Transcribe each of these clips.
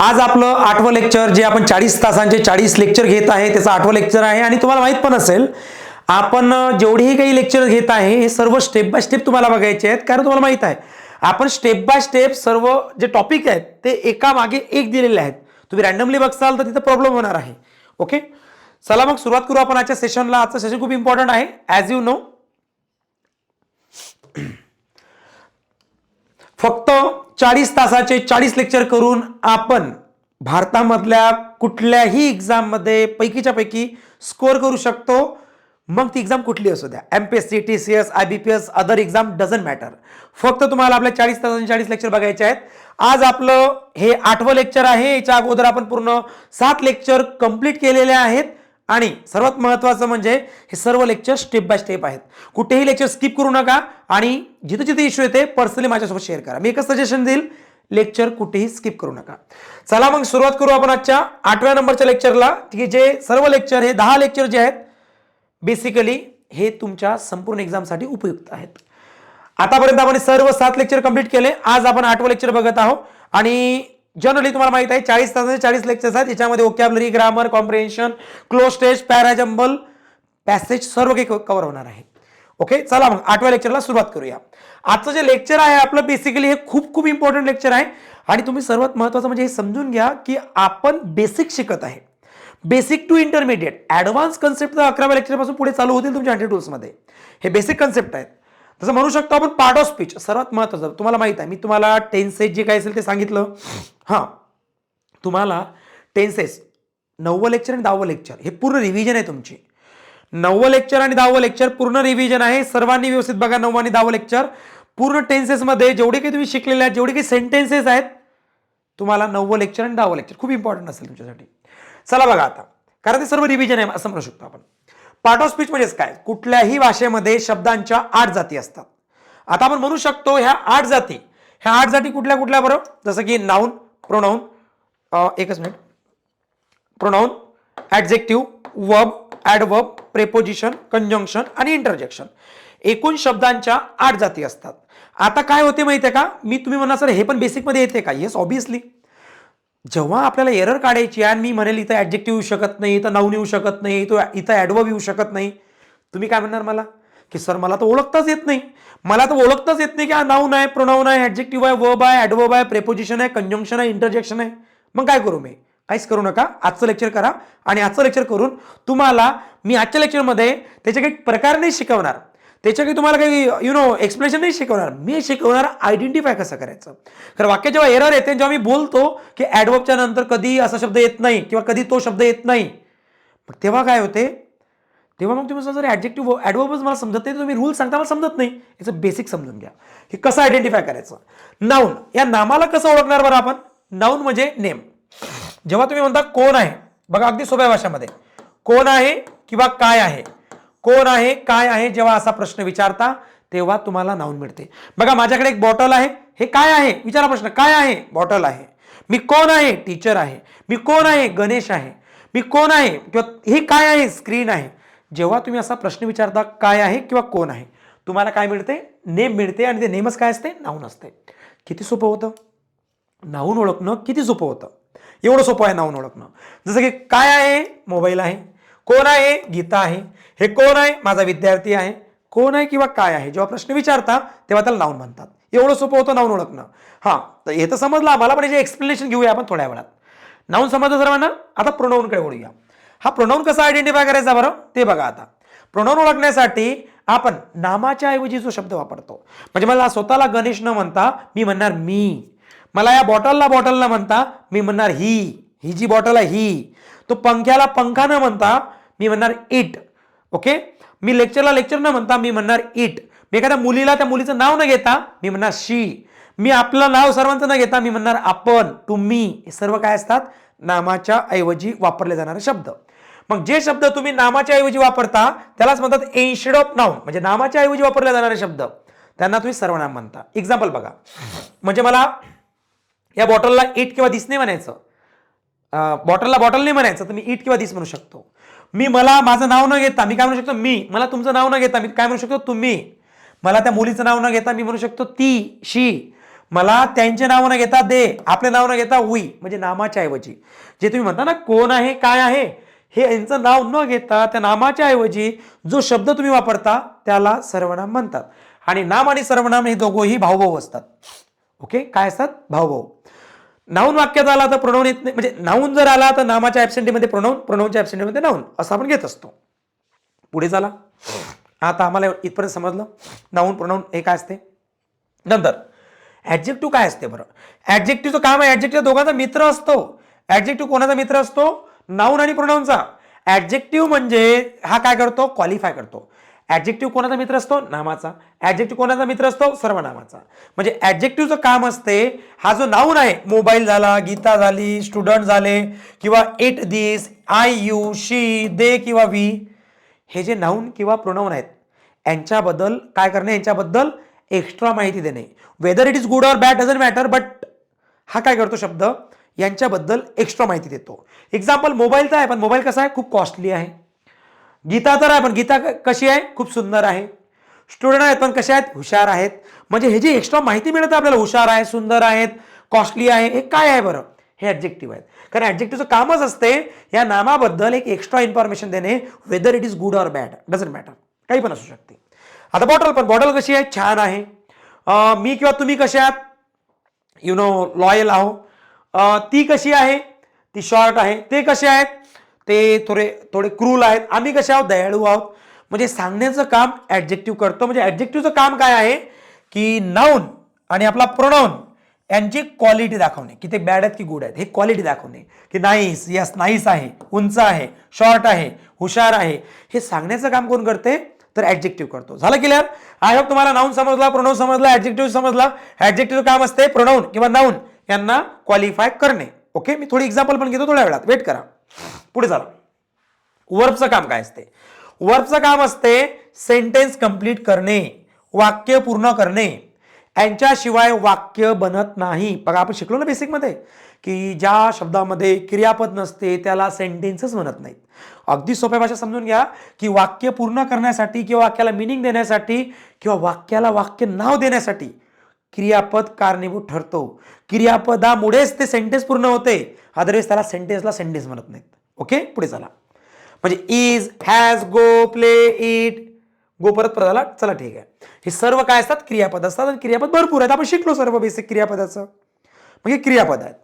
आज आपलं 8वं लेक्चर जे आपण 40 तासांचे 40 लेक्चर घेत आहे त्याचं 8वं लेक्चर आहे आणि तुम्हाला माहित पण असेल आपण जेवढेही काही लेक्चर घेत आहे हे सर्व स्टेप बाय स्टेप तुम्हाला बघायचे आहेत कारण तुम्हाला माहित आहे आपण स्टेप बाय स्टेप सर्व जे टॉपिक आहेत ते एका मागे एक दिलेले आहेत. तुम्ही रॅन्डमली बघसाल तर तिथे प्रॉब्लेम होणार आहे. ओके, चला मग सुरुवात करू आपण आजच्या सेशनला. आजचं सेशन खूप इम्पॉर्टंट आहे ॲज यू नो. फक्त 40 तासाचे 40 लेक्चर करून आपण भारतामधल्या कुठल्याही एक्झाम मध्ये पैकीच्या पैकी स्कोअर करू शकतो. मग ती एक्झाम कुठली असू द्या, MPSC, TCS, IBPS, other exam doesn't matter. फक्त तुम्हाला आपल्या 40 तासांचे 40 लेक्चर बघायचे आहेत. आज आपलं हे 8वं लेक्चर आहे. याच्या अगोदर आपण पूर्ण 7 लेक्चर कंप्लीट केलेले आहेत आणि सर्वात महत्त्वाचं म्हणजे हे सर्व लेक्चर स्टेप बाय स्टेप आहेत. कुठेही लेक्चर स्किप करू नका आणि जिथे जिथे इश्यू येते पर्सनली माझ्यासोबत शेअर करा. मी एकच सजेशन देईल, लेक्चर कुठेही स्किप करू नका. चला मग सुरुवात करू आपण आजच्या 8व्या नंबरच्या लेक्चरला. की जे सर्व लेक्चर हे 10 लेक्चर जे आहेत बेसिकली हे तुमच्या संपूर्ण एक्झामसाठी उपयुक्त आहेत. आतापर्यंत आपण सर्व 7 लेक्चर कंप्लीट केले. आज आपण 8वं लेक्चर बघत आहोत आणि जनरली तुम्हाला माहित आहे 40 तासाचे 40 लेक्चर्स आहेत. याच्यामध्ये vocabulary, grammar, comprehension, cloze test, parajumble, passage सर्व काही कव्हर होणार आहे. ओके, चला मग 8व्या लेक्चरला सुरुवात करूया. आजचं जे लेक्चर आहे आपलं बेसिकली हे खूप खूप इम्पॉर्टंट लेक्चर आहे आणि तुम्ही सर्वात महत्त्वाचं म्हणजे हे समजून घ्या की आपण बेसिक शिकत आहे. Basic to intermediate. Advance concept 11व्या लेक्चरपासून पुढे चालू होतील तुमच्या हँड्रेड टूल्समध्ये. हे बेसिक कन्सेप्ट आहेत. तसं म्हणू शकतो आपण पार्ट ऑफ स्पीच सर्वात महत्त्वाचं. तुम्हाला माहित आहे मी तुम्हाला टेन्सेस जे काय असेल ते सांगितलं. हां, तुम्हाला टेन्सेस 9वं लेक्चर आणि 10वं लेक्चर हे पूर्ण रिव्हिजन आहे तुमची. 9वं लेक्चर आणि 10वं लेक्चर पूर्ण रिव्हिजन आहे. सर्वांनी व्यवस्थित बघा 9वं आणि 10वं लेक्चर. पूर्ण टेन्सेसमध्ये जेवढे काही तुम्ही शिकलेले आहेत, जेवढे काही सेंटेन्सेस आहेत, तुम्हाला 9वं लेक्चर आणि 10वं लेक्चर खूप इम्पॉर्टंट असेल तुमच्यासाठी. चला बघा आता, कारण ते सर्व रिव्हिजन आहे असं म्हणू शकतो आपण. पार्ट ऑफ स्पीच म्हणजेच काय, कुठल्याही भाषेमध्ये शब्दांच्या 8 जाती असतात. आता आपण म्हणू शकतो ह्या 8 जाती, ह्या 8 जाती कुठल्या कुठल्या बरं, जसं की नाऊन, प्रोनाऊन, एकच minute, pronoun, adjective, verb, adverb, preposition, conjunction आणि इंटरजेक्शन. एकूण शब्दांच्या 8 जाती असतात. आता काय होते माहिती आहे का, मी तुम्ही म्हणा सर हे पण बेसिकमध्ये येते का? Yes, obviously. जेव्हा आपल्याला एरर काढायची आणि मी म्हणेल इथं ॲडजेक्टिव्ह येऊ शकत नाही, इथं नाऊन येऊ शकत नाही, इथं ॲडवर्ब येऊ शकत नाही, तुम्ही काय म्हणणार मला की सर मला तर ओळखताच येत नाही. मला तर ओळखताच येत नाही की हा नाऊन आहे, प्रोनाऊन आहे, ॲडजेक्टिव्ह आहे, वर्ब आहे, ॲडवर्ब आहे, प्रेपोजिशन आहे, कंजंक्शन आहे, इंटरजेक्शन आहे. मग काय करू मी? काहीच करू नका. आजचं लेक्चर करा आणि आजचं लेक्चर करून तुम्हाला मी आजच्या लेक्चरमध्ये त्याचे काही प्रकार नाही शिकवणार, त्याच्या काही तुम्हाला काही एक्सप्लेनेशन नाही शिकवणार. मी शिकवणार आयडेंटिफाय कसं करायचं. कारण वाक्य जेव्हा एरर येते, जेव्हा मी बोलतो की ॲडवर्बच्या नंतर कधी असा शब्द येत नाही किंवा कधी तो शब्द येत नाही, मग तेव्हा काय होते, तेव्हा मग तुम्ही जर ॲडजेक्टिव्ह ॲडवर्बच मला समजत नाही, तुम्ही रूल सांगता मला समजत नाही. याचं बेसिक समजून घ्या की कसं आयडेंटिफाय करायचं. नाऊन, या नामाला कसं ओळखणार बरं आपण? नाऊन म्हणजे नेम. जेव्हा तुम्ही म्हणता कोण आहे, बघा अगदी सोप्या भाषेमध्ये, कोण आहे किंवा काय आहे, कोण आहे काय आहे, जेव्हा असा प्रश्न विचारता तेव्हा तुम्हाला नाऊन मिळते. बघा माझ्याकडे एक बॉटल आहे, हे काय आहे? विचारा प्रश्न, काय आहे? बॉटल आहे. मी कोण आहे? टीचर आहे. मी कोण आहे? गणेश आहे. मी कोण आहे किंवा हे काय आहे? स्क्रीन आहे. जेव्हा तुम्ही असा प्रश्न विचारता काय आहे किंवा कोण आहे, तुम्हाला काय मिळते? नेम मिळते आणि ते नेमच काय असते? नाऊन असते. किती सोपं होतं नाऊन ओळखणं, किती सोपं होतं. एवढं सोपं आहे नाऊन ओळखणं. जसं की काय आहे? मोबाईल आहे. कोण आहे? गीता आहे. हे कोण आहे? माझा विद्यार्थी आहे. कोण आहे किंवा काय आहे, जेव्हा प्रश्न विचारता तेव्हा त्याला नाऊन म्हणतात. एवढं सोपं होतं नाऊन ओळखणं. हां, तर हे तर समजलं आम्हाला, पण याचे एक्सप्लेनेशन घेऊया आपण थोड्या वेळात. नाऊन समजलं सर्वांना. आता प्रोनाऊनकडे वळूया. हा प्रोनाऊन कसा आयडेंटिफाय करायचा बरं ते बघा. आता प्रोनाऊन ओळखण्यासाठी आपण नामाच्या ऐवजी जो शब्द वापरतो, म्हणजे मला स्वतःला गणेश न म्हणता मी म्हणणार मी. मला या बॉटल न म्हणता मी म्हणणार ही जी बॉटल आहे ही. तो पंख्याला पंखा न म्हणता मी म्हणणार इट. ओके, मी लेक्चर न म्हणता मी म्हणणार इट. मी एखाद्या मुलीला त्या मुलीचं नाव न घेता मी म्हणणार शी. मी आपलं नाव सर्वांचं न घेता मी म्हणणार आपण, तुम्ही. हे सर्व काय असतात? नामाच्या ऐवजी वापरले जाणारे शब्द. मग जे शब्द तुम्ही नामाच्या ऐवजी वापरता त्यालाच म्हणतात इन्स्टेड ऑफ नाउन, म्हणजे नामाच्या ऐवजी वापरले जाणारे शब्द त्यांना तुम्ही सर्वनाम म्हणता. एक्झाम्पल बघा, म्हणजे मला या बॉटलला इट किंवा दिस नाही म्हणायचं, बॉटलला बॉटल नाही म्हणायचं, तर मी इट किंवा दिस म्हणू शकतो. मला माझं नाव न घेता मी काय म्हणू शकतो? मी. मला तुमचं नाव न घेता मी काय म्हणू शकतो? तुम्ही. मला त्या मुलीचं नाव न घेता मी म्हणू शकतो ती, शी. मला त्यांचे नाव न घेता दे, आपले नाव न घेता वी, म्हणजे नामाच्या ऐवजी जे तुम्ही म्हणता ना कोण आहे काय आहे हे यांचं नाव न घेता त्या नामाच्या ऐवजी जो शब्द तुम्ही वापरता त्याला सर्वनाम म्हणतात. आणि नाम आणि सर्वनाम हे दोघंही भाऊभाऊ असतात. ओके, काय असतात? भाऊभाऊ. नाऊन वाक्यात आला तर प्रोनाऊन येत नाही, म्हणजे नाऊन जर आला तर नामाच्या ऍब्सेंटीमध्ये प्रोनाऊन, प्रोनाऊनच्या ऍब्सेंटीमध्ये नाऊन असं आपण घेत असतो. पुढे चला. आता आम्हाला इथपर्यंत समजलं नाऊन प्रोनाऊन हे काय असते. नंतर ऍडजेक्टिव्ह काय असते बरं? ऍडजेक्टिव्हचं काम आहे, ऍडजेक्टिव्ह दोघांचा मित्र असतो. ऍडजेक्टिव्ह कोणाचा मित्र असतो? नाऊन आणि प्रोनाऊनचा. ऍडजेक्टिव्ह म्हणजे हा काय करतो? क्वालिफाय करतो. ऍडजेक्टिव्ह कोणाचा मित्र असतो? नामाचा. ऍडजेक्टिव्ह कोणाचा मित्र असतो? सर्वनामाचा. म्हणजे ऍडजेक्टिव्हचं काम असते, हा जो नाऊन आहे, मोबाईल झाला, गीता झाली, स्टुडंट झाले, किंवा इट दिस, आय यू, शी, दे किंवा वी, हे जे नाऊन किंवा प्रोनाऊन आहेत यांच्याबद्दल काय करणे, यांच्याबद्दल एक्स्ट्रा माहिती देणे. Whether it is good or bad doesn't matter, but हा काय करतो शब्द, यांच्याबद्दल एक्स्ट्रा माहिती देतो. एक्झाम्पल, मोबाईल तर आहे पण मोबाईल कसा आहे? खूप कॉस्टली आहे. गीता तर आहे पण गीता कशी आहे? खूप सुंदर आहे. स्टुडंट आहेत पण कसे आहेत? हुशार आहेत. म्हणजे हे जे एक्स्ट्रा माहिती मिळतं आपल्याला, हुशार आहे, सुंदर आहेत, कॉस्टली आहे, हे काय आहे बरं? हे ऍडजेक्टिव्ह आहेत. कारण ऍडजेक्टिव्हचं कामच असते या नामाबद्दल एक एक्स्ट्रा इन्फॉर्मेशन देणे. Whether it is good or bad doesn't matter, काही पण असू शकते. आता बॉटल, पण बॉटल कशी आहे? छान आहे. मी किंवा तुम्ही कसे आहात? यु नो लॉयल आहो. ती कशी आहे? ती शॉर्ट आहे. ते कसे आहेत? ते थोडे थोडे क्रूल आहेत. आम्ही कसे आहोत? दयाळू आहोत. म्हणजे सांगण्याचं काम ऍडजेक्टिव्ह करतो. म्हणजे ऍडजेक्टिव्हचं काम काय आहे की नाऊन आणि आपला प्रोनाऊन यांची क्वालिटी दाखवणे, की ते बॅड आहेत की गुड आहेत, हे क्वालिटी दाखवणे. की नाईस, यस नाईस आहे, उंच आहे, शॉर्ट आहे, हुशार आहे, हे सांगण्याचं काम कोण करते? तर ऍडजेक्टिव्ह करतो. झालं क्लिअर? आय होप तुम्हाला नाऊन समजला, प्रोनाऊन समजला, ऍडजेक्टिव्ह समजला. ऍडजेक्टिव्ह काम असते प्रोनाऊन किंवा नाऊन यांना क्वालिफाय करणे. ओके, मी थोडी एक्झाम्पल पण घेतो थोड्या वेळात, वेट करा. पुढे चला. वर्बचं काम काय असते? वर्बचं काम असते सेंटेन्स कंप्लीट करणे, वाक्य पूर्ण करणे. यांच्याशिवाय वाक्य बनत नाही. बघा आपण शिकलो ना बेसिकमध्ये की ज्या शब्दामध्ये क्रियापद नसते त्याला सेंटेन्सच म्हणत नाहीत. अगदी सोप्या भाषा समजून घ्या की वाक्य पूर्ण करण्यासाठी किंवा वाक्याला मिनिंग देण्यासाठी किंवा वाक्याला वाक्य नाव देण्यासाठी क्रियापद कारणीभूत ठरतो. क्रियापदामुळेच ते सेंटेन्स पूर्ण होते, अदरवाईज त्याला सेंटेन्सला सेंटेन्स म्हणत नाहीत. ओके, पुढे चला. म्हणजे is, has, go, play, it, go परत परत आला. चला ठीक आहे. हे सर्व काय असतात? क्रियापद असतात. आणि क्रियापद भरपूर आहेत, आपण शिकलो सर्व बेसिक क्रियापदाचं. म्हणजे क्रियापद आहेत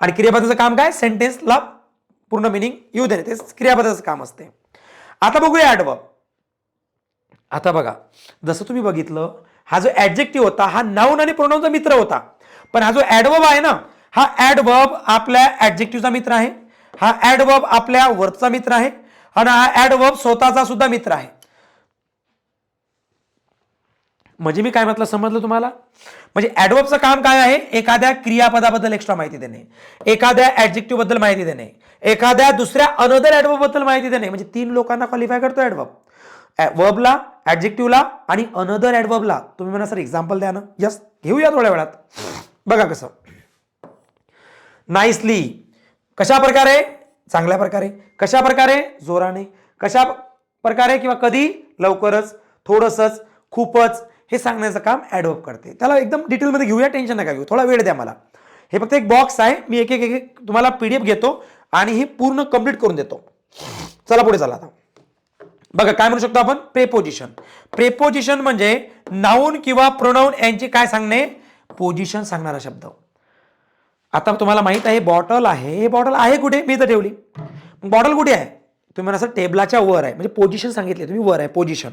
आणि क्रियापदाचं काम काय? सेंटेन्सला पूर्ण मिनिंग येऊ देणे, ते क्रियापदाचं काम असते. आता बघूया ऍडवर्ब. आता बघा, जसं तुम्ही बघितलं हा जो ऍडजेक्टिव्ह होता हा नाऊन आणि प्रोनाऊनचा मित्र होता. पण हा जो ऍडवर्ब आहे ना, हा ऍडवर्ब आपल्या ऍडजेक्टिव्हचा मित्र आहे, हा ऍडवर्ब आपल्या वर्बचा मित्र आहे आणि हा ऍडवर्ब स्वतःचा सुद्धा मित्र आहे. म्हणजे मी काय म्हटलं समजलं तुम्हाला? म्हणजे ऍडवर्बचं काम काय आहे? एखाद्या क्रियापदाबद्दल एक्स्ट्रा माहिती देणे, एखाद्या ऍडजेक्टिव्ह बद्दल माहिती देणे, एखाद्या दुसऱ्या अनदर ऍडवर्ब बद्दल माहिती देणे. म्हणजे 3 लोकांना क्वालिफाय करतो ऍडवर्ब. वर्बला, ऍडजेक्टिव्हला आणि अनदर ऍडवर्बला. तुम्ही म्हणा सर एक्झाम्पल द्या ना. यस, घेऊया थोड्या वेळात. बघा कसं. नाईसली कशा प्रकारे? चांगल्या प्रकारे. कशा प्रकारे? जोराने. कशा प्रकारे किंवा कधी? लवकरच, थोडंसंच, खूपच. हे सांगण्याचं काम ऍडवर्ब करते. त्याला एकदम डिटेलमध्ये घेऊया, टेन्शन नका घेऊ, थोडा वेळ द्या मला. हे फक्त एक बॉक्स आहे, मी एक एक तुम्हाला पीडीएफ घेतो आणि हे पूर्ण कंप्लीट करून देतो. चला पुढे चला. आता बघा काय म्हणू शकतो आपण? प्रेपोजिशन. प्रेपोजिशन म्हणजे नाऊन किंवा प्रोनाऊन यांची काय सांगणे? पोझिशन सांगणारा शब्द. आता तुम्हाला माहित आहे बॉटल आहे, हे बॉटल आहे कुठे? मी तर ठेवली. बॉटल कुठे आहे? तुम्ही म्हणा सर टेबलाच्या वर आहे, म्हणजे पोझिशन सांगितले तुम्ही, वर आहे पोझिशन.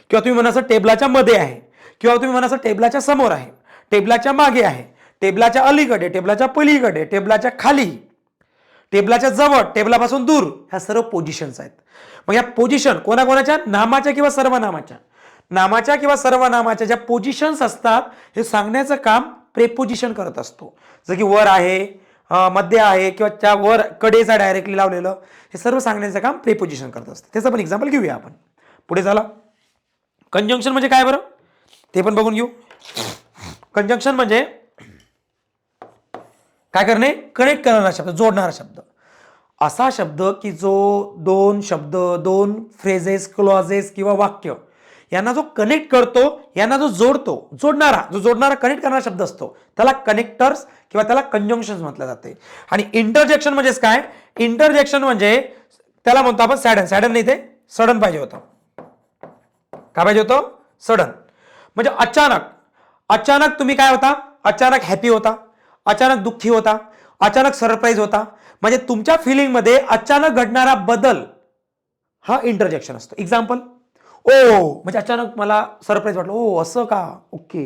किंवा तुम्ही म्हणा सर टेबलाच्या मध्ये आहे, किंवा तुम्ही म्हणा सर टेबलाच्या समोर आहे, टेबलाच्या मागे आहे, टेबलाच्या अलीकडे, टेबलाच्या पलीकडे, टेबलाच्या खाली, टेबलाच्या जवळ, टेबलापासून दूर, ह्या सर्व पोझिशन्स आहेत. मग या पोझिशन कोणाकोणाच्या? नामाच्या किंवा सर्वनामाच्या. नामाच्या किंवा सर्वनामाच्या ज्या पोझिशन्स असतात हे सांगण्याचं काम प्रेपोजिशन करत असतो. जसं की वर आहे, मध्ये आहे, किंवा त्या वर कडेचा डायरेक्टली लावलेलं, हे सर्व सांगण्याचं काम प्रेपोजिशन करत असतं. त्याचं पण एक्झाम्पल घेऊया आपण. पुढे झाला. कंजंक्शन म्हणजे काय बरं? ते पण बघून घेऊ. कंजंक्शन म्हणजे काय करणे? कनेक्ट करणारा शब्द, जोडणारा शब्द. असा शब्द की जो दोन शब्द, दोन फ्रेजेस, क्लॉजेस किंवा वाक्य यांना जो कनेक्ट करतो, यांना जो जोडतो, जोडणारा कनेक्ट करणारा शब्द असतो त्याला कनेक्टर्स किंवा त्याला कंजंक्शन म्हटलं जाते. आणि इंटरजेक्शन म्हणजेच काय? इंटरजेक्शन म्हणजे त्याला म्हणतो आपण सॅडन नाही, ते सडन पाहिजे होतं. काय पाहिजे होतं? सडन. म्हणजे अचानक तुम्ही काय होता? अचानक हॅपी होता, अचानक दुःखी होता, अचानक सरप्राईज होता. म्हणजे तुमच्या फिलिंग मध्ये अचानक घडणारा बदल हा इंटरजेक्शन असतो. एक्झाम्पल, ओ म्हणजे अचानक मला सरप्राईज वाटलं, ओ असं का, ओके.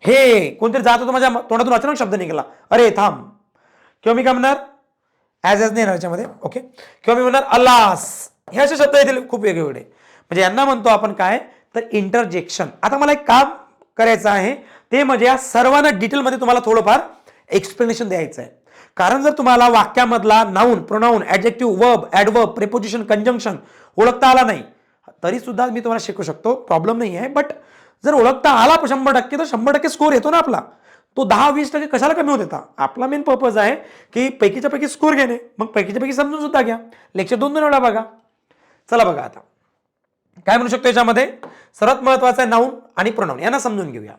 हे कोणतरी जात होतं, माझ्या तोंडातून अचानक शब्द निघाला, अरे थांब. किंवा मी काय म्हणणार, ॲज नाही येणार याच्यामध्ये, ओके. किंवा मी म्हणणार अल्लास. हे असे शब्द येतील खूप वेगवेगळे. म्हणजे यांना म्हणतो आपण काय तर इंटरजेक्शन. आता मला एक काम करायचं आहे, ते म्हणजे या सर्वांना डिटेलमध्ये तुम्हाला थोडंफार एक्सप्लेनेशन द्यायचं आहे. कारण जर तुम्हाला वाक्यामधला noun, pronoun, adjective, verb, adverb, preposition, conjunction ओळखता आला नाही तरी सुद्धा मी तुम्हाला शिकवू शकतो, प्रॉब्लेम नाही आहे. बट जर ओळखता आला 100% तर 100% स्कोर येतो ना आपला. तो 10-20% कशाला कमी होत येतात? आपला मेन पर्पज आहे की पैकीच्या पैकी स्कोर घेणे. मग पैकीच्या पैकी समजून सुद्धा घ्या. लेक्चर 2 वेळा बघा. चला बघा आता काय म्हणू शकतो याच्यामध्ये. सर्वात महत्वाचं आहे नाऊन आणि प्रोनाऊन. यांना समजून घेऊया.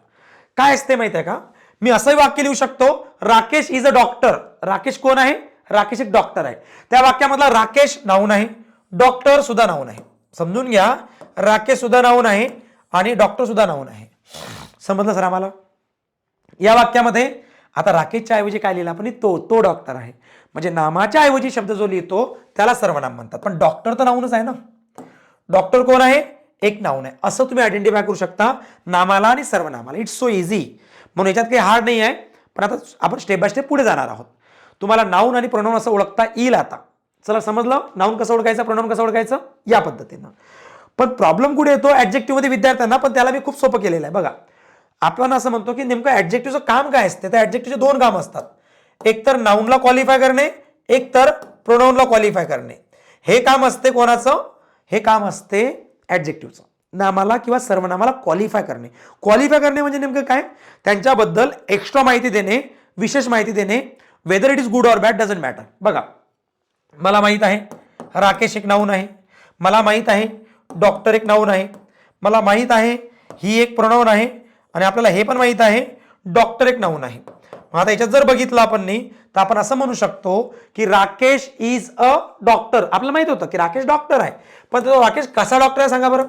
काय असते माहिती आहे का? मी असंही वाक्य लिहू शकतो, Rakesh is a doctor. Rakesh कोण आहे? राकेश एक डॉक्टर आहे. त्या वाक्यामधला राकेश नाऊन आहे, डॉक्टर सुद्धा नाऊन आहे. समजून घ्या, राकेश सुद्धा नाऊन आहे आणि डॉक्टर सुद्धा नाऊन आहे. समजलं सर आम्हाला? या वाक्यामध्ये आता राकेशच्या ऐवजी काय लिहिलं आपण? तो डॉक्टर आहे. म्हणजे नामाच्या ऐवजी शब्द जो लिहितो त्याला सर्वनाम म्हणतात. पण डॉक्टर तर नाऊनच आहे ना. डॉक्टर कोण आहे? एक नाऊन आहे. असं तुम्ही आयडेंटिफाय करू शकता नामाला आणि सर्वनामाला. It's so easy. म्हणून याच्यात काही हार्ड नाही आहे. पण आता आपण स्टेप बाय स्टेप पुढे जाणार आहोत. तुम्हाला नाऊन आणि प्रोनाऊन असं ओळखता येईल आता. चला समजलं नाऊन कसं ओळखायचं, प्रोनाऊन कसं ओळखायचं या पद्धतीनं. पण प्रॉब्लेम कुठे येतो ऍडजेक्टिव्ह मध्ये विद्यार्थ्यांना, पण त्याला मी खूप सोपं केलेलं आहे. बघा आपण असं म्हणतो की नेमकं ऍडजेक्टिव्हचं काम काय असते. त्या ऍडजेक्टिव्हचे 2 काम असतात. एक तर नाऊनला क्वालिफाय करणे, एक तर प्रोनाऊनला क्वालिफाय करणे. हे काम असते कोणाचं? हे काम असते ऍडजेक्टिव्हचं. नामाला किंवा सर्वनामाला क्वालिफाय करणे. क्वालिफाय करणे म्हणजे नेमकं काय? त्यांच्याबद्दल एक्स्ट्रा माहिती देणे, विशेष माहिती देणे. Whether it is good or bad doesn't matter. बघा मला माहित आहे राकेश एक नाऊन आहे, मला माहित आहे डॉक्टर एक नाऊन आहे, मला माहित आहे ही एक प्रोनाऊन आहे आणि आपल्याला हे पण माहित आहे डॉक्टर एक नाऊन आहे. आता याच्यात जर बघितलं आपण तर आपण असं म्हणू शकतो की राकेश इज अ डॉक्टर. आपल्याला माहित होतं की राकेश डॉक्टर आहे, पण तो राकेश कसा डॉक्टर आहे सांगा बरं.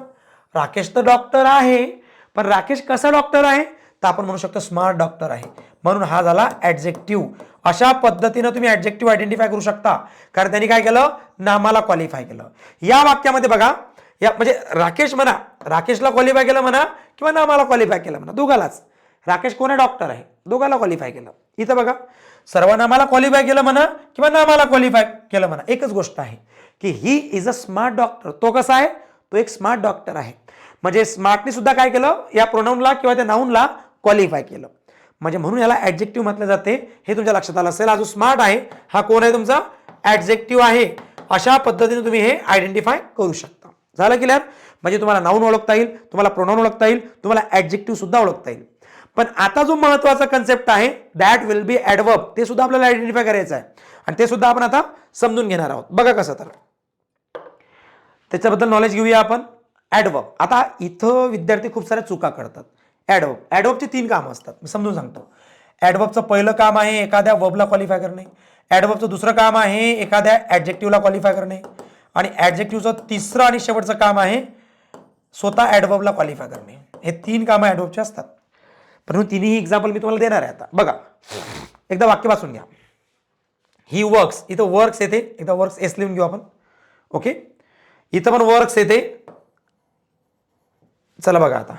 राकेश तर डॉक्टर आहे, पण राकेश कसा डॉक्टर आहे तर आपण म्हणू शकतो स्मार्ट डॉक्टर आहे. म्हणून हा झाला ऍडजेक्टिव्ह. अशा पद्धतीनं तुम्ही ऍडजेक्टिव्ह आयडेंटिफाय करू शकता, कारण त्यांनी काय केलं? नामाला क्वालिफाय केलं. या वाक्यामध्ये बघा, या म्हणजे राकेश म्हणा, राकेशला क्वालिफाय केलं म्हणा किंवा नामाला क्वालिफाय केलं म्हणा, दोघालाच. राकेश कोण आहे? डॉक्टर आहे, दोघाला क्वालिफाय केलं. इथं बघा सर्वनामाला क्वालिफाय केलं म्हणा किंवा नामाला क्वालिफाय केलं म्हणा, एकच गोष्ट आहे की he is a smart doctor. तो कसा आहे? तो एक स्मार्ट डॉक्टर आहे. म्हणजे स्मार्टने सुद्धा काय केलं? या प्रोनाऊनला किंवा त्या नाऊनला क्वालिफाय केलं. म्हणजे म्हणून याला ऍडजेक्टिव्ह म्हटलं जाते. हे तुमच्या लक्षात आलं असेल. हा जो स्मार्ट आहे हा कोण आहे? तुमचा ऍडजेक्टिव्ह आहे. अशा पद्धतीने तुम्ही हे आयडेंटिफाय करू शकता. झालं क्लिअर? म्हणजे तुम्हाला नाऊन ओळखता येईल, तुम्हाला प्रोनाऊन ओळखता येईल, तुम्हाला ऍडजेक्टिव्ह सुद्धा ओळखता येईल. पण आता जो महत्वाचा कन्सेप्ट आहे दॅट विल बी ऍडवर्ब, ते सुद्धा आपल्याला आयडेंटिफाय करायचं आहे आणि ते सुद्धा आपण आता समजून घेणार आहोत. बघा कसं, तर त्याच्याबद्दल नॉलेज घेऊया आपण. ऍडवर्ब. आता इथं विद्यार्थी खूप साऱ्या चुका करतात. ऍडवर्बची 3 कामं असतात, मी समजून सांगतो. ऍडवर्बचं पहिलं काम आहे एखाद्या वर्बला क्वालिफाय करणे. ऍडवर्बचं दुसरं काम आहे एखाद्या ऍडजेक्टिव्हला क्वालिफाय करणे. आणि ऍडजेक्टिव्हचं तिसरं आणि शेवटचं काम आहे स्वतः ऍडवर्बला क्वालिफाय करणे. हे 3 कामं ऍडवर्बची असतात. परंतु तिन्ही एक्झाम्पल मी तुम्हाला देणार आहे. आता बघा एकदा वाक्य वाचून घ्या. ही वर्क्स, इथं वर्क्स येते, एकदा वर्क्स एस लिहून घेऊ आपण. ओके, इथं पण वर्क्स येते. चला बघा आता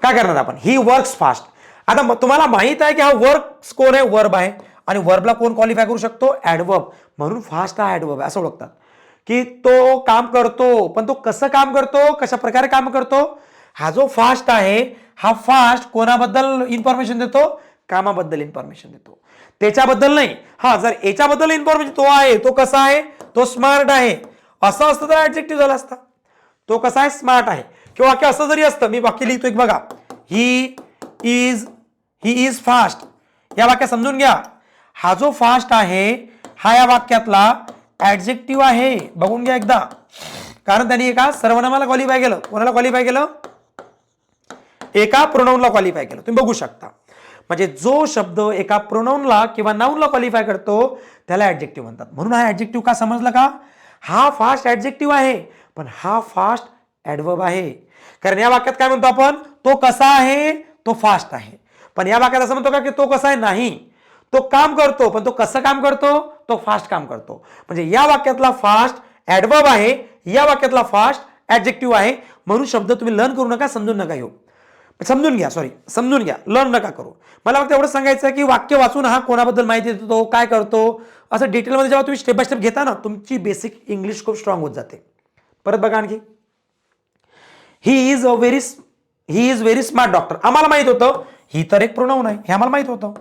काय करणार आपण. He works fast. आता तुम्हाला माहित आहे की हा वर्क्स कोण आहे? वर्ब आहे. आणि वर्बला कोण क्वालिफाय करू शकतो? ऍडवर्ब. म्हणून फास्ट हा ऍडवर्ब आहे असं ओळखतात की तो काम करतो. पण तो कसं काम करतो, कशा प्रकारे काम करतो? हा जो फास्ट आहे हा फास्ट कोणाबद्दल इन्फॉर्मेशन देतो? कामाबद्दल इन्फॉर्मेशन देतो, त्याच्याबद्दल नाही. हा जर याच्याबद्दल इन्फॉर्मेशन, तो आहे, तो कसा आहे, तो स्मार्ट आहे असं असतं तर ऍडजेक्टिव्ह झाला असता. तो कसा आहे? स्मार्ट आहे. किंवा वाक्य असं जरी असतं, मी वाक्य लिहितो एक बघा, ही इज फास्ट. या वाक्यात समजून घ्या, हा जो फास्ट आहे हा या वाक्यातला ऍडजेक्टिव्ह आहे. बघून घ्या एकदा. कारण त्यांनी एका सर्वनामाला क्वालिफाय केलं. कोणाला क्वालिफाय केलं? एका प्रोनाऊनला क्वालिफाय केलं. तुम्ही बघू शकता. म्हणजे जो शब्द एका प्रोनाऊनला किंवा नाऊनला क्वालिफाय करतो त्याला ऍडजेक्टिव्ह म्हणतात. म्हणून हा ऍडजेक्टिव्ह का समजला का? हा फास्ट ऍडजेक्टिव्ह आहे, पण हा फास्ट ऍडवर्ब आहे. कारण या वाक्यात काय म्हणतो आपण? तो कसा आहे? तो फास्ट आहे. पण या वाक्यात असं म्हणतो का की तो कसा आहे? नाही. तो काम करतो, पण तो कसं काम करतो? तो फास्ट काम करतो. म्हणजे या वाक्यातला फास्ट ऍडवर्ब आहे, या वाक्यातला फास्ट ऍडजेक्टिव्ह आहे. म्हणून शब्द तुम्ही लर्न करू नका, समजून नका घेऊ. समजून घ्या, लर्न नका करू. मला फक्त एवढं सांगायचं की वाक्य वाचून हा कोणाबद्दल माहिती देतो, काय करतो, असं डिटेलमध्ये जेव्हा तुम्ही स्टेप बाय स्टेप घेता ना, तुमची बेसिक इंग्लिश खूप स्ट्रॉंग होत जाते. परत बघा आणखी, he is very smart doctor. आम्हाला माहित होतं ही तर एक प्रोनाऊन आहे, हे आम्हाला माहित होतं.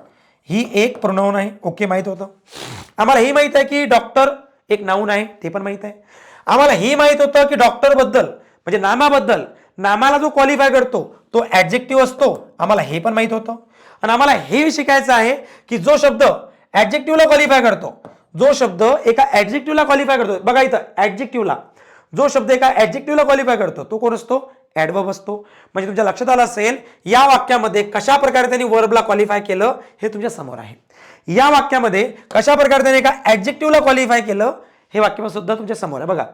ही एक प्रोनाऊन आहे, ओके, माहित होतं. आम्हाला ही माहित आहे की डॉक्टर एक नाऊन आहे, ते पण माहित आहे. आम्हाला ही माहित होतं की डॉक्टर बद्दल म्हणजे नामाबद्दल, नामाला जो क्वालिफाय करतो तो ऍडजेक्टिव्ह असतो, आम्हाला हे पण माहित होतं. आणि आम्हाला हे शिकायचं आहे की जो शब्द ऍडजेक्टिव्हला क्वालिफाय करतो, जो शब्द एका ऍडजेक्टिव्हला क्वालिफाय करतो, बघा इथं ऍडजेक्टिव्हला जो शब्द एका ऍडजेक्टिव्हला क्वालिफाय करतो तो कोण असतो? ऍडवर्ब असतो. म्हणजे तुमच्या लक्षात आलं असेल या वाक्यामध्ये कशा प्रकारे त्यांनी वर्बला क्वालिफाय केलं हे तुमच्या समोर आहे. या वाक्यामध्ये कशा प्रकारे त्यांनी एका ऍडजेक्टिव्हला क्वालिफाय केलं हे वाक्य सुद्धा तुमच्या समोर आहे. बघा,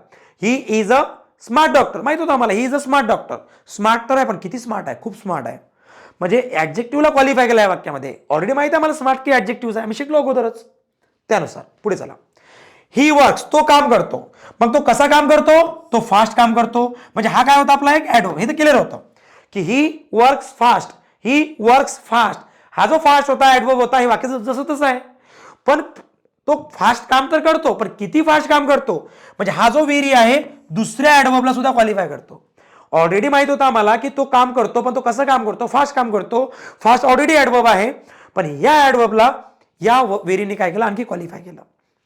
he is a smart doctor, माहित होतं आम्हाला, he is a smart doctor. Smart तर आहे, पण किती स्मार्ट आहे? खूप स्मार्ट आहे. म्हणजे ऍडजेक्टिव्हला क्वालिफाय केलं या वाक्यामध्ये. ऑलरेडी माहिती आहे मला स्मार्ट की ऍडजेक्टिव्ह आहे, आम्ही शिकलो अगोदरच. त्यानुसार पुढे चला. ही वर्क्स, तो काम करतो. मग तो कसा काम करतो? तो फास्ट काम करतो. म्हणजे हा काय होता आपला एक ऍडवर्ब. हे तर क्लिअर होतं की he works fast, he works fast. हा जो फास्ट होता ऍडवर्ब होता, हे वाक्य जसं तसं आहे. पण तो फास्ट काम तर करतो, पण किती फास्ट काम करतो? म्हणजे हा जो व्हेरी आहे दुसऱ्या ऍडवर्बला सुद्धा क्वालिफाय करतो. ऑलरेडी माहित होतं आम्हाला की तो काम करतो, पण तो कसं काम करतो? फास्ट काम करतो. फास्ट ऑलरेडी ऍडवर्ब आहे, पण या ऍडवर्बला या व्हेरीने काय केलं? आणखी क्वालिफाय केलं.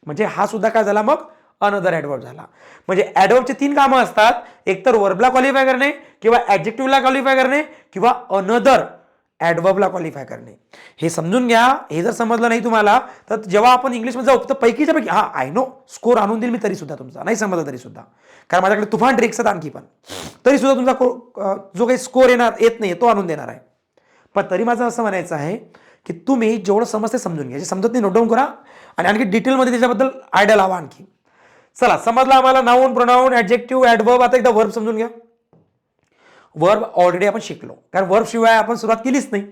म्हणजे हा सुद्धा काय झाला? मग अनदर ऍडवर्ब झाला. म्हणजे ऍडवर्बचे 3 कामं असतात, एक तर वर्बला क्वालिफाय करणे, किंवा ऍडजेक्टिव्हला क्वालिफाय करणे, किंवा अनदर ऍडवर्बला क्वालिफाय करणे. हे समजून घ्या. हे जर समजलं नाही तुम्हाला तर जेव्हा आपण इंग्लिशमध्ये जाऊ तर पैकीच्या पैकी हा आय नो स्कोर आणून देईल मी, तरी सुद्धा तुमचा नाही समजलं तरी सुद्धा, कारण माझ्याकडे तुफान ट्रिक्स आहेत आणखी पण, तरी सुद्धा तुमचा जो काही स्कोर येत नाही तो आणून देणार आहे. पण तरी माझं असं म्हणायचं आहे की तुम्ही जेवढं समजते समजून घ्या, जे समजत नाही नोट डाऊन करा आणि आणखी डिटेलमध्ये त्याच्याबद्दल आयडिया लावा आणखी. चला, समजलं आम्हाला नाऊन, प्रोनाऊन, ऍडजेक्टिव्ह, ऍडवर्ब. आता एकदा वर्ब समजून घ्या. वर्ब ऑलरेडी आपण शिकलो, कारण वर्ब शिवाय आपण सुरुवात केलीच नाही.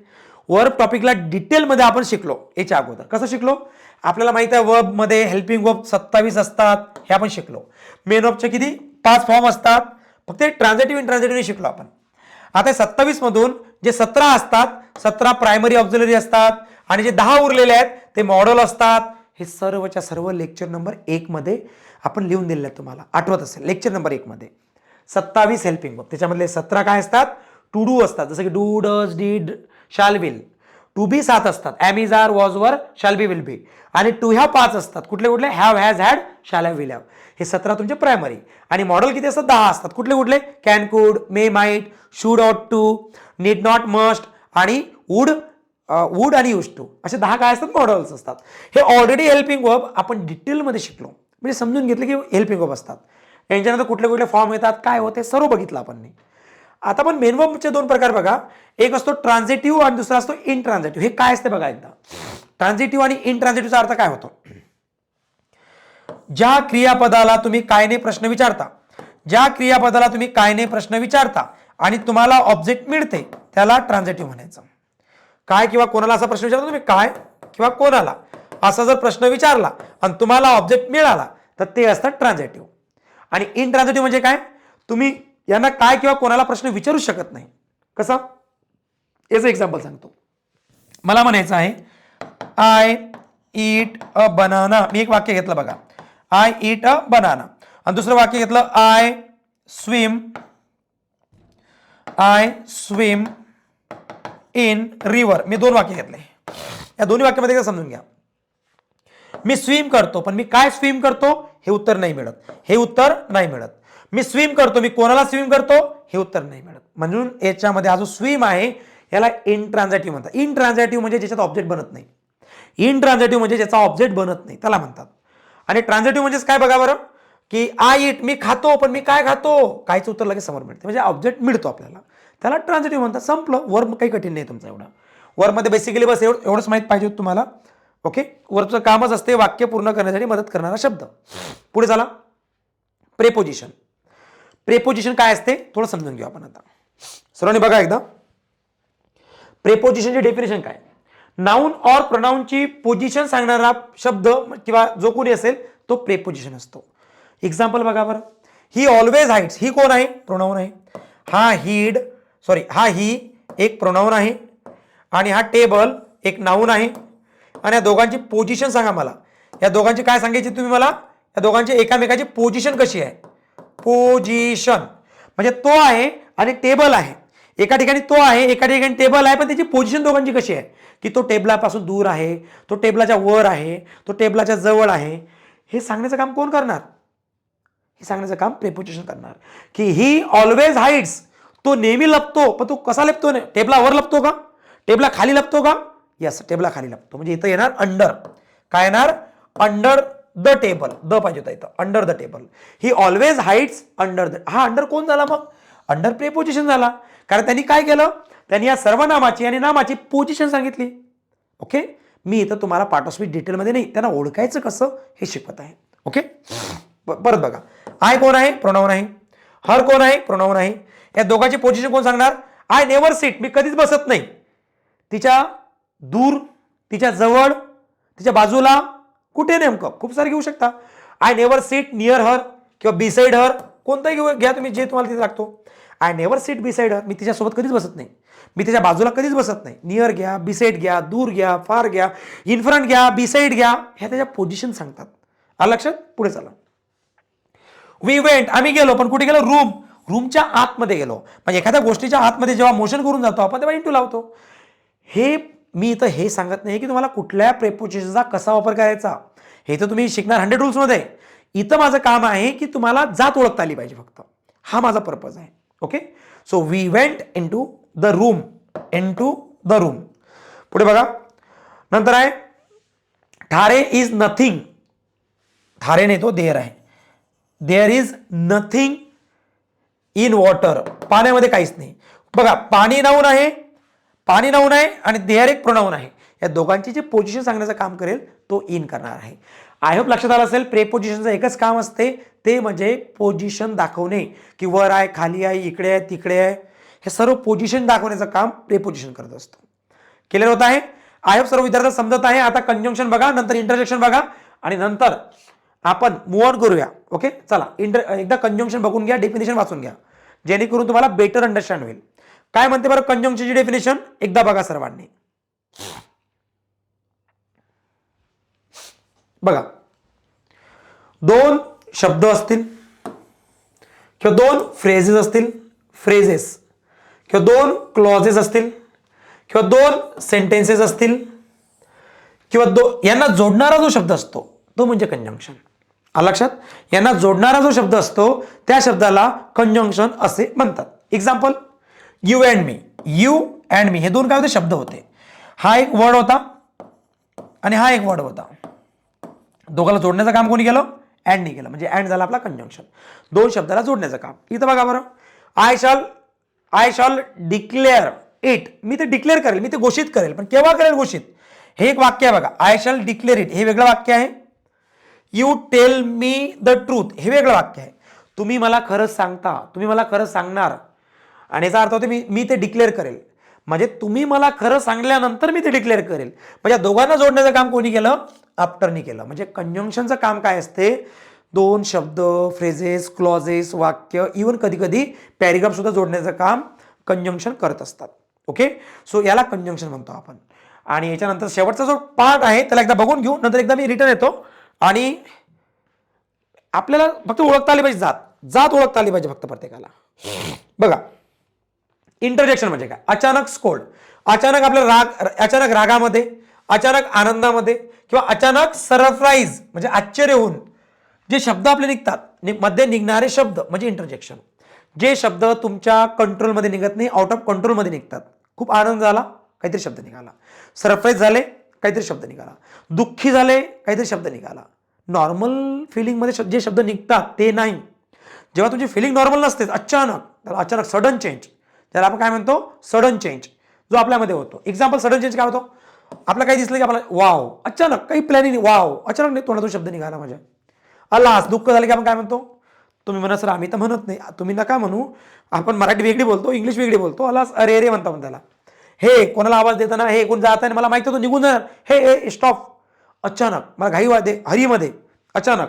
वर्ब टॉपिकला डिटेलमध्ये आपण शिकलो याच्या अगोदर. कसं शिकलो? आपल्याला माहिती आहे वर्ब मध्ये हेल्पिंग वर्ब 27 असतात, हे आपण शिकलो. मेन वर्बचे किती? 5 फॉर्म असतात. फक्त ट्रान्झिटिव्ह इंट्रान्झिटिव्ह शिकलो आपण. आता 27 मधून जे 17 असतात, 17 प्रायमरी ऑक्झिलरी असतात, आणि जे 10 उरलेले आहेत ते मॉडेल असतात. हे सर्वच्या सर्व लेक्चर नंबर 1 मध्ये आपण लिहून दिलेले आहेत. तुम्हाला आठवत असेल लेक्चर नंबर 1 मध्ये 27 हेल्पिंग वर्ब, त्याच्यामधले 17 काय असतात? टू डू असतात, जसं की डू, डज, डीड, शाल, विल. टू बी 7 असतात, एम, इज, आर, वॉज, वर, शाल बी, विल बी. आणि टू हॅव 5 असतात, कुठले कुठले? Have, has, had, shall have, will have. हे 17 तुमचे प्रायमरी. आणि मॉडेल किती असतात? 10 असतात. कुठले कुठले? कॅन, कुड, मे, माइट, शुड, ऑट टू, नीड नॉट, मस्ट, आणि वुड आणि यूज टू, असे 10 काय असतात? मॉडेल्स असतात. हे ऑलरेडी हेल्पिंग वर्ब आपण डिटेलमध्ये शिकलो, म्हणजे समजून घेतलं की हेल्पिंग वर्ब असतात. यांच्यानंतर कुठले कुठले फॉर्म येतात, काय होते, सर्व बघितलं आपण. आता पण मेन वर्बचे 2 प्रकार बघा. एक असतो ट्रान्झिटिव्ह आणि दुसरा असतो इनट्रान्झिटिव्ह. हे काय असते बघा एकदा. ट्रान्झिटिव्ह आणि इनट्रान्झिटिव्हचा अर्थ काय होतो? ज्या क्रियापदाला तुम्ही काय नाही प्रश्न विचारता, ज्या क्रियापदाला तुम्ही काय नाही प्रश्न विचारता आणि तुम्हाला ऑब्जेक्ट मिळते त्याला ट्रान्झिटिव्ह म्हणायचं. काय किंवा कोणाला असा प्रश्न विचारता तुम्ही, काय किंवा कोणाला असा जर प्रश्न विचारला आणि तुम्हाला ऑब्जेक्ट मिळाला तर ते असतं ट्रान्झिटिव्ह. आणि इनट्रान्झिटिव्ह म्हणजे काय? तुम्ही यांना काय किंवा कोणाला प्रश्न विचारू शकत नाही. कसं? याचं एक्झाम्पल सांगतो. मला म्हणायचं आहे आय ईट अ बनाना. मी एक वाक्य घेतलं बघा, आय ईट अ बनाना. आणि दुसरं वाक्य घेतलं आय स्विम इन रिव्हर. मी 2 वाक्य घेतले. या दोन्ही वाक्यामध्ये समजून घ्या. मी स्विम करतो, पण मी काय स्विम करतो हे उत्तर नाही मिळत, हे उत्तर नाही मिळत. मी स्विम करतो, मी कोणाला स्विम करतो हे उत्तर नाही मिळत. म्हणून याच्यामध्ये हा जो स्विम आहे याला इनट्रान्झिटिव्ह म्हणतात. इनट्रान्झिटिव्ह म्हणजे ज्याच्यात ऑब्जेक्ट बनत नाही. इनट्रान्झिटिव्ह म्हणजे ज्याचा ऑब्जेक्ट बनत नाही त्याला म्हणतात. आणि ट्रान्झिटिव्ह म्हणजेच काय बघा बरं, की आय इट, मी खातो, पण मी काय खातो, कायचं उत्तर लगेच समोर मिळते, म्हणजे ऑब्जेक्ट मिळतो आपल्याला, त्याला ट्रान्झिटिव्ह म्हणतात. संपलं. वर्ब काही कठीण नाही तुमचं एवढं. वर्बमध्ये बेसिकली बस एवढंच माहीत पाहिजे होतं तुम्हाला. ओके, वर्बचं कामच असते वाक्य पूर्ण करण्यासाठी मदत करणारा शब्द. पुढे चला, प्रेपोजिशन. प्रेपोजिशन काय असते थोडं समजून घेऊ आपण आता. सर्वांनी बघा एकदा, प्रेपोजिशनची डेफिनेशन काय. नाऊन ऑर प्रोनाऊनची पोझिशन सांगणारा शब्द किंवा जो कोणी असेल तो प्रेपोजिशन असतो. एक्झाम्पल बघा बरं. ही ऑलवेज हाइड्स, ही कोण आहे, प्रोनाऊन आहे. हा ही एक प्रोनाऊन आहे आणि हा टेबल एक नाऊन आहे. आणि या दोघांची पोझिशन सांगा मला. या दोघांची काय सांगायची तुम्ही मला, या दोघांची एकामेकाची पोझिशन कशी आहे. पोझिशन म्हणजे तो आहे आणि टेबल आहे. एका ठिकाणी तो आहे, एका ठिकाणी टेबल आहे, पण त्याची पोझिशन दोघांची कशी आहे, की तो टेबलापासून दूर आहे, तो टेबलाच्या वर आहे, तो टेबलाच्या जवळ आहे. हे सांगण्याचं काम कोण करणार, हे सांगण्याचं काम प्रेपोजिशन करणार. की ही ऑलवेज हाइड्स, तो नेहमी लपतो, पण तो कसा लपतो, टेबलावर लपतो का, टेबला खाली लपतो का, यस टेबला खाली लपतो. म्हणजे इथं येणार अंडर. काय येणार, अंडर द टेबल, द पाहिजे होता इथं, under the table. He always hides under the. हा अंडर कोण झाला मग, अंडर प्रेपोजिशन झाला. कारण त्यांनी काय केलं, त्यांनी या सर्वनामाची आणि नामाची पोझिशन सांगितली. ओके, मी इथं तुम्हाला पार्ट ऑफ स्पीच डिटेलमध्ये नाही, त्यांना ओळखायचं कसं हे शिकवत आहे. ओके, परत बघा. आय कोण आहे, प्रोनाऊन आहे. हर कोण आहे, प्रोनाऊन आहे. या दोघांची पोझिशन कोण सांगणार. आय नेव्हर सिट, मी कधीच बसत नाही. तिच्या दूर, तिच्या जवळ, तिच्या बाजूला, कुठे नेमकं खूप सारे घेऊ शकता. I never seat near her किंवा बिसाइड हर, कोणताही घ्या तुम्ही जे तुम्हाला तिथे लागतो. I never sit beside her, मी तिच्यासोबत कधीच बसत नाही, मी तिच्या बाजूला कधीच बसत नाही. नियर घ्या, बिसाइड घ्या, दूर घ्या, फार घ्या, इन फ्रंट घ्या, बिसाइड घ्या, ह्या त्याच्या पोझिशन सांगतात. आलं लक्षात. पुढे चला. वी वेंट, आम्ही गेलो, पण कुठे गेलो, रूम, रूमच्या आतमध्ये गेलो. म्हणजे एखाद्या गोष्टीच्या आतमध्ये जेव्हा मोशन करून जातो आपण तेव्हा इंटू लावतो. हे मी इथं हे सांगत नाही की तुम्हाला कुठल्या प्रेपोजिशनचा कसा वापर करायचा, हे तर तुम्ही शिकणार 100 रूल्समध्ये. इथं माझं काम आहे की तुम्हाला जात ओळखता आली पाहिजे फक्त, हा माझा पर्पज आहे. Okay, so we went into the room, into the room. पुढे बघा, नंतर आहे ठारे इज नथिंग. ठारे नाही, तो देअर आहे. There is nothing in water, पाण्यामध्ये काहीच नाही. बघा, पाणी नाऊन आहे, पाणी नाऊन आहे आणि देअर एक प्रोनाऊन आहे. या दोघांची जे पोझिशन सांगण्याचं काम करेल तो इन करणार आहे. आय होप लक्षात आलं असेल. प्रेपोजिशनचं एकच काम असते, ते म्हणजे पोझिशन दाखवणे, की वर आहे, खाली आहे, इकडे आहे, तिकडे आहे, हे सर्व पोझिशन दाखवण्याचं काम प्रेपोजिशन करत असतो. क्लिअर होत आहे. आय होप सर्व विद्यार्थ्यांना समजत आहे. आता कंजंक्शन बघा, नंतर इंटरजेक्शन बघा आणि नंतर आपण मूव्ह ऑन करूया. ओके, चला एकदा कंजंक्शन बघून घ्या, डेफिनेशन वाचून घ्या, जेणेकरून तुम्हाला बेटर अंडरस्टँड होईल. काय म्हणते बरं कंजंक्शनची डेफिनेशन, एकदा बघा सर्वांनी. बघा, दोन शब्द असतील किंवा दोन फ्रेजेस असतील, फ्रेजेस किंवा दोन क्लॉजेस असतील किंवा दोन सेंटेन्सेस असतील किंवा यांना जोडणारा जो शब्द असतो तो म्हणजे कंजंक्शन. आलं लक्षात. यांना जोडणारा जो शब्द असतो त्या शब्दाला कंजंक्शन असे म्हणतात. Example, you and me. You and me हे दोन काय होते, शब्द होते. हा एक वर्ड होता आणि हा एक वर्ड होता. दोघांना जोडण्याचं काम कोणी केलं, अँडने केलं. म्हणजे अँड झाला आपला कंजंक्शन, दोन शब्दाला जोडण्याचं काम. इथं बघा बरं, आय शॉल डिक्लेअर इट, मी ते डिक्लेअर करेल, मी ते घोषित करेल, पण केव्हा करेल घोषित, हे एक वाक्य आहे बघा. आय शॅल डिक्लेअर इट हे वेगळं वाक्य आहे. You tell me the truth हे वेगळं वाक्य आहे. तुम्ही मला खरं सांगता, तुम्ही मला खरं सांगणार, आणि याचा अर्थ होतो मी ते डिक्लेअर करेल, म्हणजे तुम्ही मला खरं सांगल्यानंतर मी ते डिक्लेअर करेल. म्हणजे दोघांना जोडण्याचं काम कोणी केलं, आफ्टरनी केलं. म्हणजे कंजंक्शनचं काम काय असते, दोन शब्द, फ्रेजेस, क्लॉजेस, वाक्य, इव्हन कधी कधी पॅरेग्राफ सुद्धा जोडण्याचं काम कंजंक्शन करत असतात. ओके, सो याला कंजंक्शन म्हणतो आपण. आणि याच्यानंतर शेवटचा जो पार्ट आहे त्याला एकदा बघून घेऊ, नंतर एकदा मी रिटर्न येतो. आणि आपल्याला फक्त ओळखता आली पाहिजे, जात ओळखता आली पाहिजे फक्त प्रत्येकाला. बघा, इंटरजेक्शन म्हणजे काय, अचानक स्कोल्ड, अचानक आपल्या अचानक रागामध्ये, अचानक आनंदामध्ये किंवा अचानक सरप्राईज म्हणजे आश्चर्य होऊन जे शब्द आपले निघतात, मध्ये निघणारे शब्द म्हणजे इंटरजेक्शन. जे शब्द तुमच्या कंट्रोलमध्ये निघत नाही, आउट ऑफ कंट्रोलमध्ये निघतात. खूप आनंद झाला, काहीतरी शब्द निघाला. सरप्राईज झाले, काहीतरी शब्द निघाला. दुःखी झाले, काहीतरी शब्द निघाला. नॉर्मल फिलिंगमध्ये जे शब्द निघतात ते नाही. जेव्हा तुमची फिलिंग नॉर्मल नसते अचानक, त्याला अचानक सडन चेंज, त्याला आपण काय म्हणतो, सडन चेंज जो आपल्यामध्ये होतो. एक्झाम्पल, सडन चेंज काय होतो, आपलं काही दिसलं की आपल्याला वाव, अचानक काही प्लॅनिंग, वाव, अचानक तोंडातून शब्द निघाला माझ्या. अल्लास, दुःख झालं की आपण काय म्हणतो, तुम्ही म्हणा सर आम्ही तर म्हणत नाही, तुम्ही नका म्हणू, आपण मराठी वेगळी बोलतो, इंग्लिश वेगळी बोलतो. अल्लास, अरे रे म्हणता त्याला. हे कोणाला आवाज देताना, हे कोण जात आहे मला माहिती होतं निघून जाणार, हे स्टॉप, अचानक मला घाई वादे हरीमध्ये अचानक,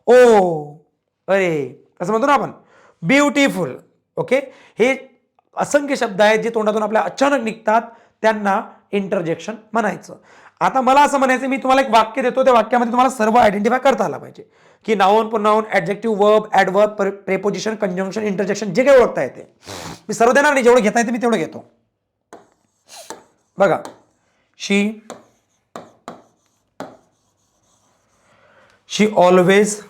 ओ अरे असं म्हणतो ना आपण, ब्युटिफुल. ओके, हे असंख्य शब्द आहेत जे तोंडातून आपल्या अचानक निघतात, त्यांना इंटरजेक्शन म्हणायचं. आता मला असं म्हणायचं, मी तुम्हाला एक वाक्य देतो, त्या वाक्यामध्ये तुम्हाला सर्व आयडेंटिफाय करता आला पाहिजे की noun, pronoun, adjective, verb, adverb, preposition, conjunction, interjection, जे काही ओळखता येते. मी सर्व देणार नाही, जेवढं घेता येते मी तेवढं घेतो. बघा, she always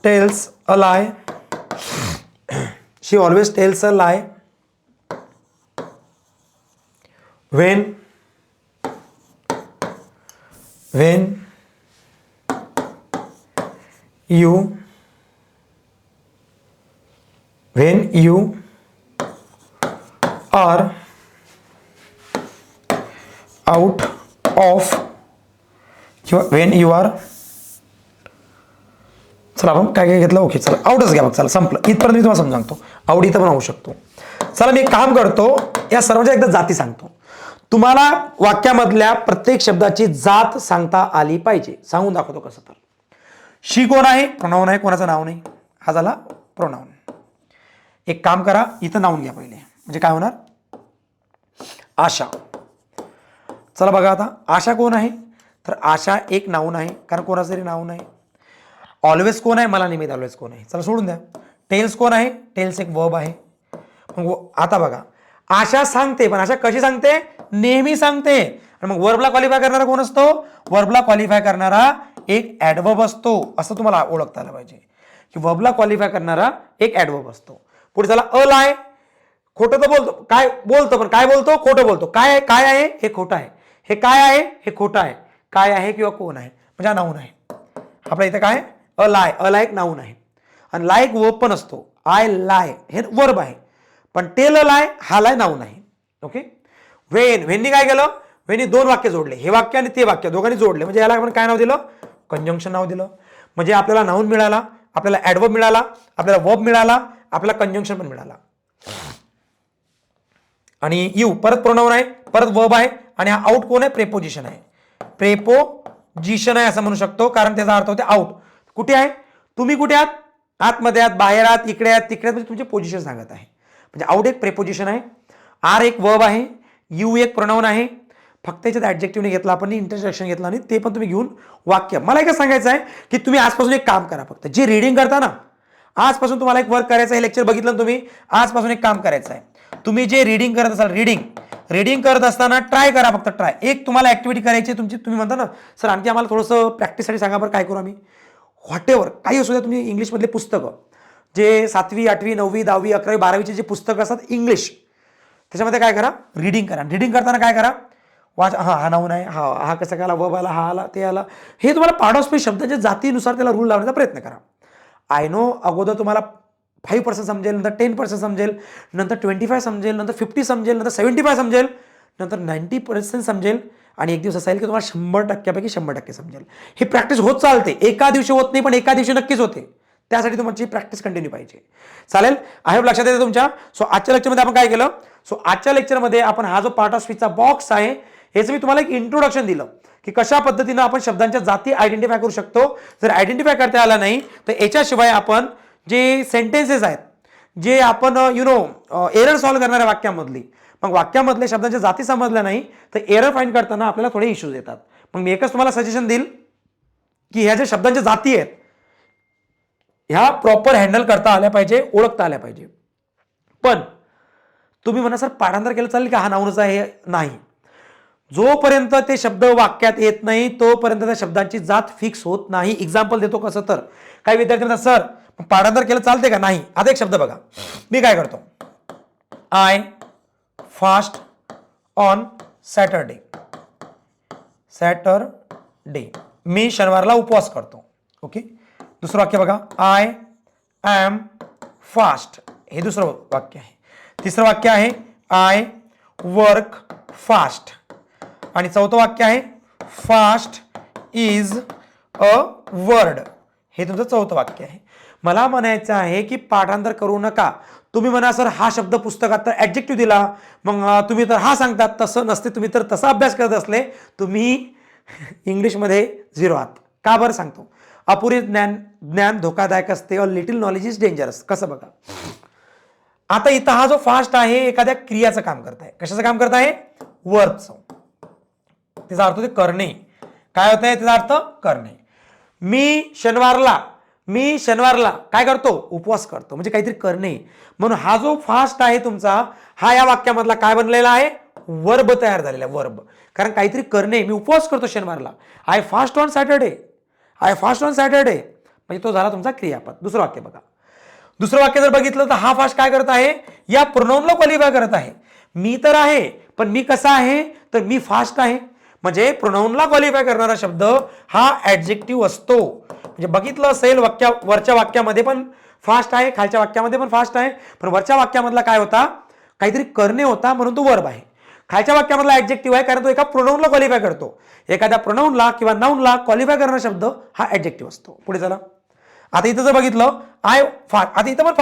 tells a lie. She always tells a lie when you are out of when you are, चला आपण काय काय घेतलं, ओके चला आउटच घ्या, मग चला संपलं इथपर्यंत. मी तुम्हाला समजावतो, आउट इथं पण होऊ शकतो. चला मी एक काम करतो, या सर्वांच्या एकदा जाती सांगतो. तुम्हाला वाक्यामधल्या प्रत्येक शब्दाची जात सांगता आली पाहिजे. सांगून दाखवतो कसं. तर शी कोण आहे, प्रोनाउन आहे, कोणाचं नाव नाही, हा झाला प्रोनाउन. एक काम करा, इथं नाऊन घ्या पहिले, म्हणजे काय होणार, आशा. चला बघा आता, आशा कोण आहे, तर आशा एक नाऊन आहे, कारण कोणाचं तरी नाऊन आहे. ऑलवेज कोण आहे, मला नाही माहित ऑलवेज कोण आहे, चला सोडून द्या. टेल्स कोण आहे, टेल्स एक वर्ब आहे. मग आता बघा, आशा सांगते, पण आशा कशी सांगते, नेहमी सांगते. आणि मग वर्बला क्वालिफाय करणारा कोण असतो, वर्बला क्वालिफाय करणारा एक ऍडवर्ब असतो, असं तुम्हाला ओळखता आलं पाहिजे की वर्बला क्वालिफाय करणारा एक ऍडवर्ब असतो. पुढे चला, अ लाय, खोटं तर बोलतो, काय बोलतो, पण काय बोलतो, खोटं बोलतो. काय काय आहे, हे खोटं आहे, हे काय आहे, हे खोटं आहे, काय आहे किंवा कोण आहे, म्हणजे हा नाऊन आहे. आपल्या इथं काय, अ लाय एक नाऊन आहे, आणि लाय एक वर्ब पण असतो. आय लाय हे वर्ब आहे, पण टेल अ लाय हा लाय नाऊन आहे. ओके, व्हेननी काय केलं, व्हेननी दोन वाक्य जोडले, हे वाक्य आणि ते वाक्य दोघांनी जोडले, म्हणजे याला आपण काय नाव दिलं, कंजंक्शन नाव दिलं. म्हणजे आपल्याला नाऊन मिळाला, आपल्याला ऍडवर्ब मिळाला, आपल्याला वर्ब मिळाला, आपल्याला कंजंक्शन पण मिळाला. आणि यू परत प्रोनाउन आहे, परत वर्ब आहे, आणि हा आउट कोण आहे, प्रेपोजिशन आहे. प्रेपोजिशन आहे असं म्हणू शकतो, कारण त्याचा अर्थ होते आउट. कुठे आहे, तुम्ही कुठे आहात, आतमध्ये आहात, बाहेर आहात, इकडे आहात, तिकडे, म्हणजे तुमचे पोझिशन सांगत आहे. म्हणजे आउट एक प्रेपोजिशन आहे, आर एक वर्ब आहे, यू एक प्रोनाउन आहे. फक्त याच्यात ऍडजेक्टिव्हने घेतला आपण, इंटरजेक्शन घेतला, आणि ते पण तुम्ही घेऊन वाक्य. मला एकच सांगायचं आहे की तुम्ही आजपासून एक काम करा, फक्त जे रीडिंग करता ना, आजपासून तुम्हाला एक वर्क करायचं आहे, लेक्चर बघितलं तुम्ही, आजपासून एक काम करायचं आहे. तुम्ही जे रीडिंग करत असाल, रीडिंग करत असताना ट्राय करा, फक्त ट्राय. एक तुम्हाला ऍक्टिव्हिटी करायची तुमची, तुम्ही म्हणता ना सर आणखी आम्हाला थोडंसं प्रॅक्टिससाठी सांगा बरं, काय करू आम्ही, व्हॉटेवर काही असू द्या, तुम्ही इंग्लिशमधले पुस्तकं जे 7वी 8वी 9वी 10वी 11वी 12वीचे जे पुस्तकं असतात इंग्लिश, त्याच्यामध्ये काय करा, रीडिंग करा. रीडिंग करताना काय करा, वाच, हा नाऊन आहे, हा कसं काय आला, वर्ब आला, हा आला, ते आला, हे तुम्हाला पार्ट ऑफ स्पीच शब्दाच्या जातीनुसार त्याला रूल लावण्याचा प्रयत्न करा. आय नो अगोदर तुम्हाला 5% समजेल, नंतर 10% समजेल, नंतर 25 समजेल, नंतर 50 समजेल, नंतर 75 समजेल, नंतर 90% समजेल, आणि एक दिवस असा येईल की तुम्हाला 100%पैकी 100% समजेल. ही प्रॅक्टिस होत चालते, एका दिवशी होत नाही, पण एका दिवशी नक्कीच होते. त्यासाठी तुमची प्रॅक्टिस कंटिन्यू पाहिजे. चालेल, आय होप लक्षात येते तुमच्या. सो आजच्या लेक्चरमध्ये आपण काय केलं, आजच्या लेक्चरमध्ये आपण हा जो पार्ट ऑफ स्पीचचा बॉक्स आहे, हेच मी तुम्हाला एक इंट्रोडक्शन दिलं की कशा पद्धतीनं आपण शब्दांच्या जाती आयडेंटिफाय करू शकतो. जर आयडेंटिफाय करता आला नाही तर याच्याशिवाय आपण जे सेंटेन्सेस आहेत, जे आपण एरर सॉल्व्ह करणाऱ्या वाक्यामधली, मग वाक्यामधल्या शब्दांच्या जाती समजल्या नाही तर एरर फाइंड करताना आपल्याला थोडे इश्यूज येतात. मग मी एकच तुम्हाला सजेशन देईल की ह्या ज्या शब्दांच्या जाती आहेत ह्या प्रॉपर हँडल करता आल्या पाहिजे, ओळखता आल्या पाहिजे. पण तुम्ही म्हणा सर पाठांतर केलं चालेल का, हा नाऊनच आहे, नाही. जोपर्यंत ते शब्द वाक्यात येत नाही तोपर्यंत त्या शब्दांची जात फिक्स होत नाही. एक्झाम्पल देतो कसं, तर काही विद्यार्थी म्हणतात सर पाठांतर केलं चालते का, नाही. आता एक शब्द बघा, मी काय करतो, आय फास्ट ऑन सॅटरडे. मी शनिवारला उपवास करतो. ओके. दुसरं वाक्य बघा, आय एम फास्ट, हे दुसरं वाक्य आहे. तिसरं वाक्य आहे आय वर्क फास्ट, आणि चौथं वाक्य आहे फास्ट इज अ वर्ड, हे तुमचं चौथं वाक्य आहे. मला म्हणायचं आहे की पाठांतर करू नका. तुम्ही म्हणा सर हा शब्द पुस्तकात तर ऍडजेक्टिव्ह दिला, मग तुम्ही तर हा सांगतात. तसं नसते. तुम्ही तर तसा अभ्यास करत असले तुम्ही इंग्लिशमध्ये 0 आहात. का बरं सांगतो. अपुरे ज्ञान धोकादायक असते. A little knowledge is dangerous. कसं बघा, आता इथं हा जो फास्ट आहे एखाद्या क्रियाचं काम करत आहे. कशाचं काम करत आहे? वर्कचं. त्याचा अर्थ ते करणे. काय होत आहे त्याचा अर्थ? करणे. मी शनिवारला काय करतो? उपवास करतो, म्हणजे काहीतरी करणे. म्हणून हा जो फास्ट आहे तुमचा, हा या वाक्यामधला काय बनलेला आहे? वर्ब तयार झालेला आहे. वर्ब. कारण काहीतरी करणे. मी उपवास करतो शनिवारला. I fast on Saturday. I fast on Saturday, म्हणजे तो झाला तुमचा क्रियापद. दुसरं वाक्य बघा. दुसरं वाक्य जर बघितलं तर हा फास्ट काय करत आहे? या प्रोनाउनला क्वालिफाय करत आहे. मी तर आहे, पण मी कसा आहे? तर मी फास्ट आहे. म्हणजे प्रोनाउनला क्वालिफाय करणारा शब्द हा ऍडजेक्टिव्ह असतो. म्हणजे बघितलं असेल वरच्या वाक्यामध्ये पण फास्ट आहे, खालच्या वाक्यामध्ये पण फास्ट आहे. पण वरच्या वाक्यामधला काय होता? काहीतरी करणे होता, म्हणून तो वर्ब आहे. खालच्या वाक्यामधला ऍडजेक्टिव्ह आहे, कारण तो एका प्रोनाउनला क्वालिफाय करतो. एखाद्या प्रोनाउनला किंवा नाउनला क्वालिफाय करणारा शब्द हा ऍडजेक्टिव्ह असतो. पुढे चला. आता इथं जर बघितलं आता इथं पण